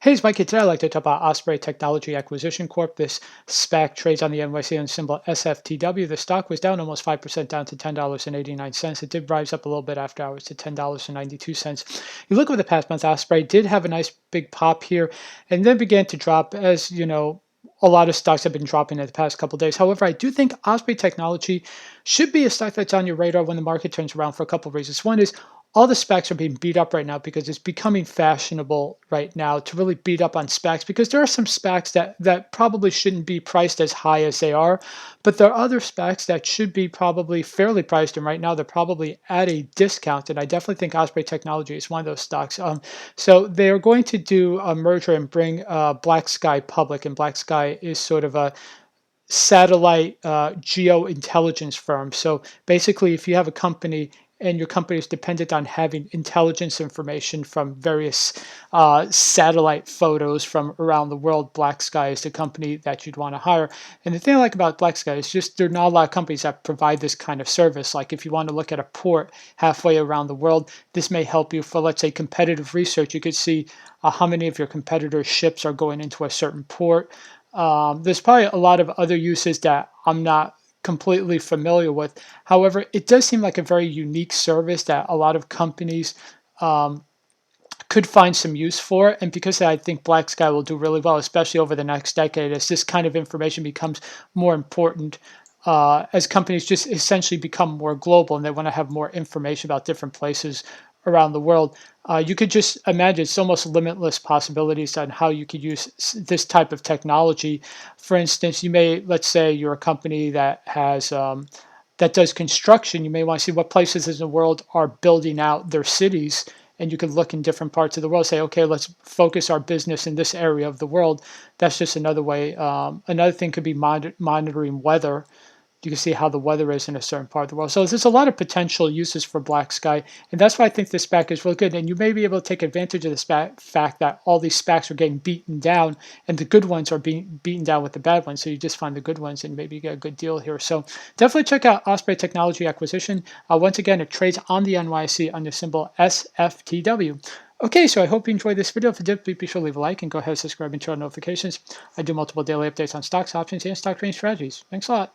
Hey, it's Mike here. Today I'd like to talk about Osprey Technology Acquisition Corp. This SPAC trades on the NYSE on symbol SFTW. The stock was down almost 5%, down to $10.89. It did rise up a little bit after hours to $10.92. You look over the past month, Osprey did have a nice big pop here and then began to drop as, a lot of stocks have been dropping in the past couple of days. However, I do think Osprey Technology should be a stock that's on your radar when the market turns around for a couple of reasons. One is all the specs are being beat up right now because it's becoming fashionable right now to really beat up on specs, because there are some specs that probably shouldn't be priced as high as they are, but there are other specs that should be probably fairly priced, and right now they're probably at a discount, and I definitely think Osprey Technology is one of those stocks. So they're going to do a merger and bring Black Sky public, and Black Sky is sort of a satellite geo intelligence firm. So basically, if you have a company and your company is dependent on having intelligence information from various satellite photos from around the world, Black Sky is the company that you'd want to hire. And the thing I like about Black Sky is just there are not a lot of companies that provide this kind of service. Like if you want to look at a port halfway around the world, this may help you for, let's say, competitive research. You could see how many of your competitors' ships are going into a certain port. There's probably a lot of other uses that I'm not completely familiar with. However, it does seem like a very unique service that a lot of companies could find some use for. And because I think Black Sky will do really well, especially over the next decade, as this kind of information becomes more important, as companies just essentially become more global and they want to have more information about different places around the world. You could just imagine it's almost limitless possibilities on how you could use this type of technology. For instance, let's say you're a company that has that does construction. You may want to see what places in the world are building out their cities, and you could look in different parts of the world. Say, okay, let's focus our business in this area of the world. That's just another way. Another thing could be monitoring weather. You can see how the weather is in a certain part of the world. So there's a lot of potential uses for Black Sky, and that's why I think this SPAC is really good. And you may be able to take advantage of the fact that all these SPACs are getting beaten down, and the good ones are being beaten down with the bad ones. So you just find the good ones, and maybe you get a good deal here. So definitely check out Osprey Technology Acquisition. Once again, it trades on the NYSE under symbol SFTW. Okay, so I hope you enjoyed this video. If you did, please be sure to leave a like and go ahead and subscribe and turn on notifications. I do multiple daily updates on stocks, options, and stock trading strategies. Thanks a lot.